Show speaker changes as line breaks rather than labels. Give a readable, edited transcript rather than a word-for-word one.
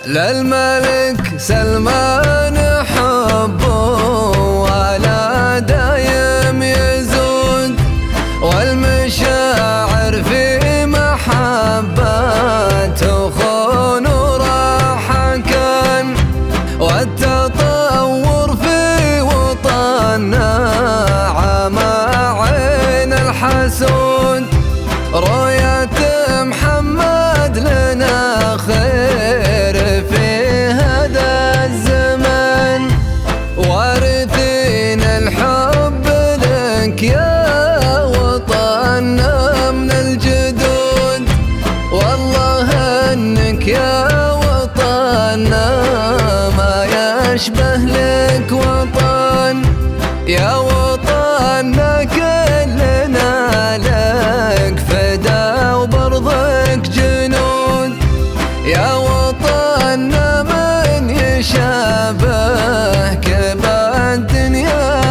للملك سلمان حبه ولا دايم يزود، والمشاعر في محبته خون وراحة كان، والتطور في وطننا عمى عين الحسود. رؤية محمد لنا خير في هذا الزمان، وارثين الحب لك يا وطننا من الجدود. والله انك يا وطننا ما يشبه لك وطن، يا وطننا كلنا لك فدا وبرضك جنود. يا وطننا من يشابهك بالدنيا